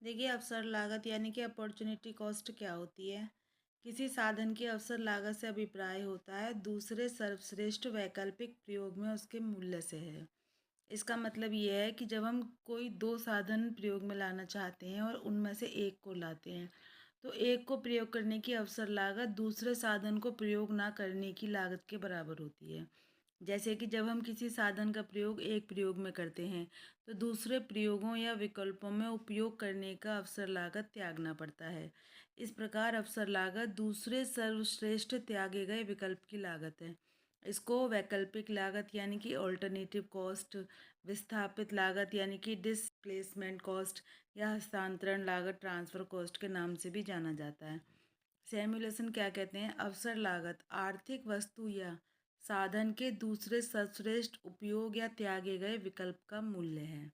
देखिए, अवसर लागत यानी कि अपॉर्चुनिटी कॉस्ट क्या होती है? किसी साधन की अवसर लागत से अभिप्राय होता है दूसरे सर्वश्रेष्ठ वैकल्पिक प्रयोग में उसके मूल्य से है। इसका मतलब ये है कि जब हम कोई दो साधन प्रयोग में लाना चाहते हैं और उनमें से एक को लाते हैं, तो एक को प्रयोग करने की अवसर लागत दूसरे साधन को प्रयोग ना करने की लागत के बराबर होती है। जैसे कि जब हम किसी साधन का प्रयोग एक प्रयोग में करते हैं, तो दूसरे प्रयोगों या विकल्पों में उपयोग करने का अवसर लागत त्यागना पड़ता है। इस प्रकार अवसर लागत दूसरे सर्वश्रेष्ठ त्यागे गए विकल्प की लागत है। इसको वैकल्पिक लागत यानी कि ऑल्टरनेटिव कॉस्ट, विस्थापित लागत यानी कि डिस्प्लेसमेंट कॉस्ट या हस्तांतरण लागत ट्रांसफ़र कॉस्ट के नाम से भी जाना जाता है। सिमुलेशन क्या कहते हैं? अवसर लागत आर्थिक वस्तु या साधन के दूसरे सर्वश्रेष्ठ उपयोग या त्यागे गए विकल्प का मूल्य है।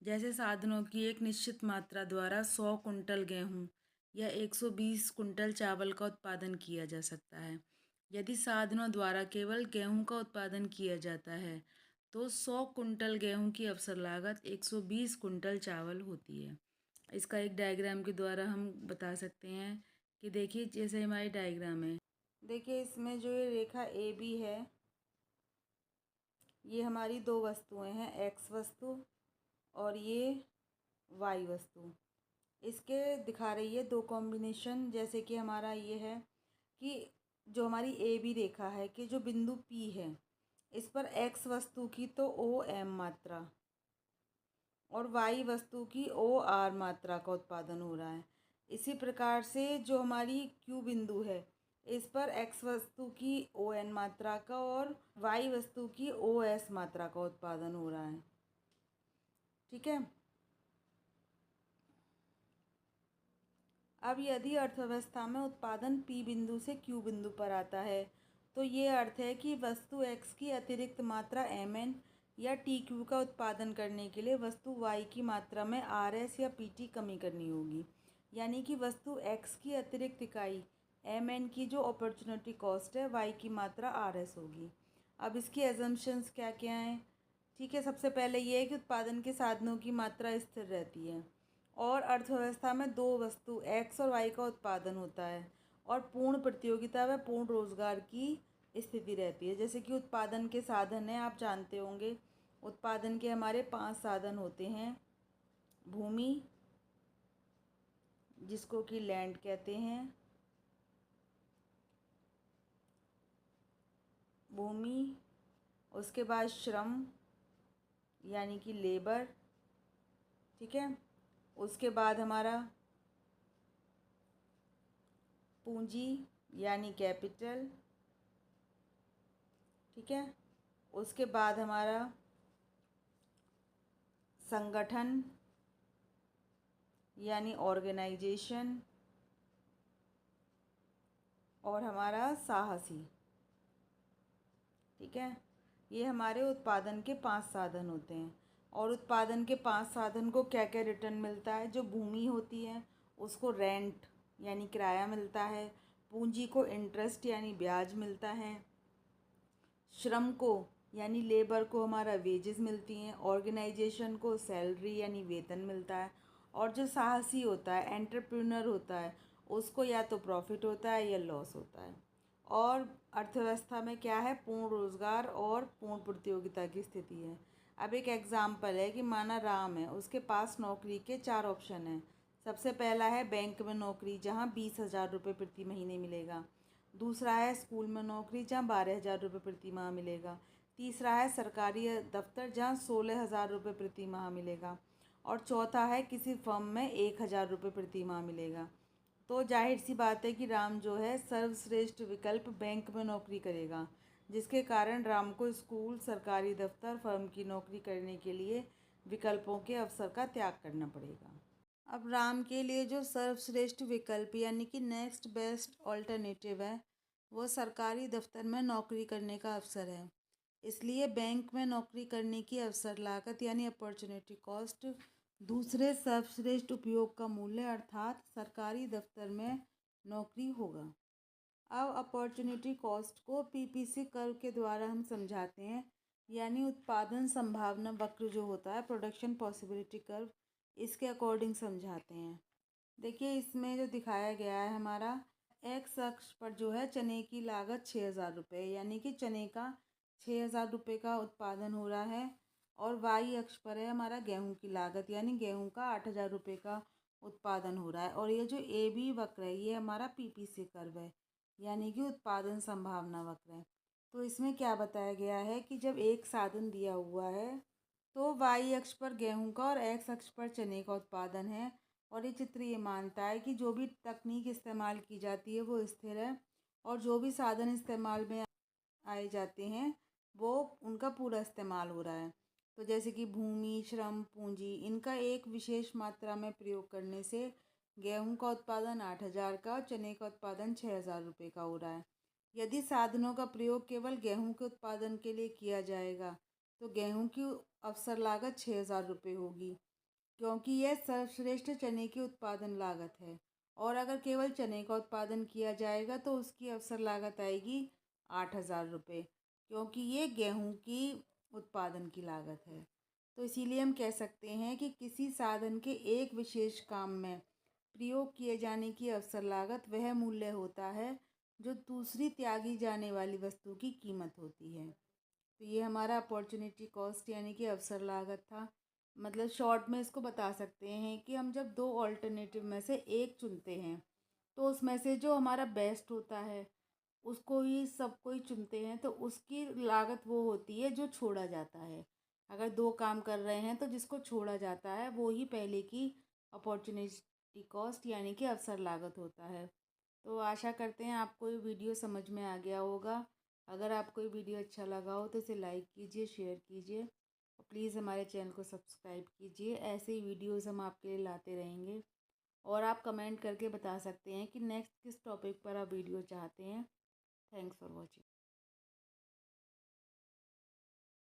जैसे साधनों की एक निश्चित मात्रा द्वारा 100 कुंटल गेहूं या 120 कुंटल चावल का उत्पादन किया जा सकता है। यदि साधनों द्वारा केवल गेहूं का उत्पादन किया जाता है, तो 100 कुंटल गेहूं की अवसर लागत 120 कुंटल चावल होती है। इसका एक डायग्राम के द्वारा हम बता सकते हैं कि देखिए, जैसे हमारी डायग्राम है। देखिए, इसमें जो ये रेखा ए बी है, ये हमारी दो वस्तुएं हैं, एक्स वस्तु और ये वाई वस्तु। इसके दिखा रही है दो कॉम्बिनेशन। जैसे कि हमारा ये है कि जो हमारी ए बी रेखा है कि जो बिंदु पी है, इस पर एक्स वस्तु की तो ओ एम मात्रा और वाई वस्तु की ओ आर मात्रा का उत्पादन हो रहा है। इसी प्रकार से जो हमारी क्यू बिंदु है, इस पर एक्स वस्तु की ओ एन मात्रा का और वाई वस्तु की ओ एस मात्रा का उत्पादन हो रहा है। ठीक है। अब यदि अर्थव्यवस्था में उत्पादन पी बिंदु से क्यू बिंदु पर आता है, तो ये अर्थ है कि वस्तु एक्स की अतिरिक्त मात्रा एम एन या टी क्यू का उत्पादन करने के लिए वस्तु वाई की मात्रा में आर एस या पी टी कमी करनी होगी। यानी कि वस्तु एक्स की अतिरिक्त इकाई एम एन की जो अपॉर्चुनिटी कॉस्ट है, वाई की मात्रा आर एस होगी। अब इसकी एजम्पशंस क्या क्या हैं? ठीक है, सबसे पहले ये है कि उत्पादन के साधनों की मात्रा स्थिर रहती है और अर्थव्यवस्था में दो वस्तु एक्स और वाई का उत्पादन होता है और पूर्ण प्रतियोगिता व पूर्ण रोजगार की स्थिति रहती है। जैसे कि उत्पादन के साधन हैं, आप जानते होंगे। उत्पादन के हमारे 5 साधन होते हैं। भूमि, जिसको कि लैंड कहते हैं, भूमि, उसके बाद श्रम यानी कि लेबर। ठीक है। उसके बाद हमारा पूंजी यानी कैपिटल। ठीक है। उसके बाद हमारा संगठन यानी ऑर्गेनाइजेशन और हमारा साहसी। ठीक है। ये हमारे उत्पादन के 5 साधन होते हैं। और उत्पादन के 5 साधन को क्या क्या रिटर्न मिलता है? जो भूमि होती है उसको रेंट यानी किराया मिलता है। पूंजी को इंटरेस्ट यानी ब्याज मिलता है। श्रम को यानी लेबर को हमारा वेजेस मिलती हैं। ऑर्गेनाइजेशन को सैलरी यानी वेतन मिलता है। और जो साहसी होता है, एंटरप्रेन्योर होता है, उसको या तो प्रॉफिट होता है या लॉस होता है। और अर्थव्यवस्था में क्या है? पूर्ण रोजगार और पूर्ण प्रतियोगिता की स्थिति है। अब एक एग्जाम्पल है कि माना राम है, उसके पास नौकरी के 4 ऑप्शन हैं। सबसे पहला है बैंक में नौकरी, जहाँ 20,000 रुपये प्रति महीने मिलेगा। दूसरा है स्कूल में नौकरी, जहाँ 12,000 रुपये प्रति माह मिलेगा। तीसरा है सरकारी दफ्तर, जहाँ 16,000 रुपये प्रति माह मिलेगा। और चौथा है किसी फर्म में 1,000 रुपये प्रति माह मिलेगा। तो जाहिर सी बात है कि राम जो है सर्वश्रेष्ठ विकल्प बैंक में नौकरी करेगा, जिसके कारण राम को स्कूल, सरकारी दफ्तर, फर्म की नौकरी करने के लिए विकल्पों के अवसर का त्याग करना पड़ेगा। अब राम के लिए जो सर्वश्रेष्ठ विकल्प यानी कि नेक्स्ट बेस्ट ऑल्टरनेटिव है, वो सरकारी दफ्तर में नौकरी करने का अवसर है। इसलिए बैंक में नौकरी करने की अवसर लागत यानी अपॉर्चुनिटी कॉस्ट दूसरे सर्वश्रेष्ठ उपयोग का मूल्य अर्थात सरकारी दफ्तर में नौकरी होगा। अब अपॉर्चुनिटी कॉस्ट को पीपीसी कर्व के द्वारा हम समझाते हैं, यानी उत्पादन संभावना वक्र जो होता है, प्रोडक्शन पॉसिबिलिटी कर्व, इसके अकॉर्डिंग समझाते हैं। देखिए इसमें जो दिखाया गया है हमारा एक्स अक्ष पर जो है चने की लागत 6,000 रुपये, यानी कि चने का 6,000 रुपये का उत्पादन हो रहा है। और वाई अक्ष पर है हमारा गेहूं की लागत, यानी गेहूं का 8,000 रुपये का उत्पादन हो रहा है। और ये जो ए बी वक्र है ये हमारा PPC कर्व है, यानी कि उत्पादन संभावना वक्र है। तो इसमें क्या बताया गया है कि जब एक साधन दिया हुआ है तो वाई अक्ष पर गेहूं का और एक्स अक्ष पर चने का उत्पादन है, और ये चित्र ये मानता है कि जो भी तकनीक इस्तेमाल की जाती है वो स्थिर है, और जो भी साधन इस्तेमाल में आए जाते हैं वो उनका पूरा इस्तेमाल हो रहा है। तो जैसे कि भूमि, श्रम, पूंजी, इनका एक विशेष मात्रा में प्रयोग करने से गेहूं का उत्पादन 8,000 का और चने का उत्पादन 6,000 रुपये का हो रहा है। यदि साधनों का प्रयोग केवल गेहूं के उत्पादन के लिए किया जाएगा तो गेहूं की अवसर लागत 6,000 रुपये होगी, क्योंकि यह सर्वश्रेष्ठ चने की उत्पादन लागत है। और अगर केवल चने का उत्पादन किया जाएगा तो उसकी अवसर लागत आएगी 8,000 रुपये, क्योंकि ये गेहूं की उत्पादन की लागत है। तो इसीलिए हम कह सकते हैं कि किसी साधन के एक विशेष काम में प्रयोग किए जाने की अवसर लागत वह मूल्य होता है जो दूसरी त्यागी जाने वाली वस्तु की कीमत होती है। तो ये हमारा अपॉर्चुनिटी कॉस्ट यानी कि अवसर लागत था। मतलब शॉर्ट में इसको बता सकते हैं कि हम जब दो ऑल्टरनेटिव में से एक चुनते हैं तो उसमें से जो हमारा बेस्ट होता है उसको ही सब कोई चुनते हैं, तो उसकी लागत वो होती है जो छोड़ा जाता है। अगर दो काम कर रहे हैं तो जिसको छोड़ा जाता है वो ही पहले की अपॉर्चुनिटी कॉस्ट यानी कि अवसर लागत होता है। तो आशा करते हैं आपको ये वीडियो समझ में आ गया होगा। अगर आपको ये वीडियो अच्छा लगा हो तो इसे लाइक कीजिए, शेयर कीजिए, और प्लीज़ हमारे चैनल को सब्सक्राइब कीजिए। ऐसे ही वीडियोज़ हम आपके लिए लाते रहेंगे। और आप कमेंट करके बता सकते हैं कि नेक्स्ट किस टॉपिक पर आप वीडियो चाहते हैं। Thanks for watching.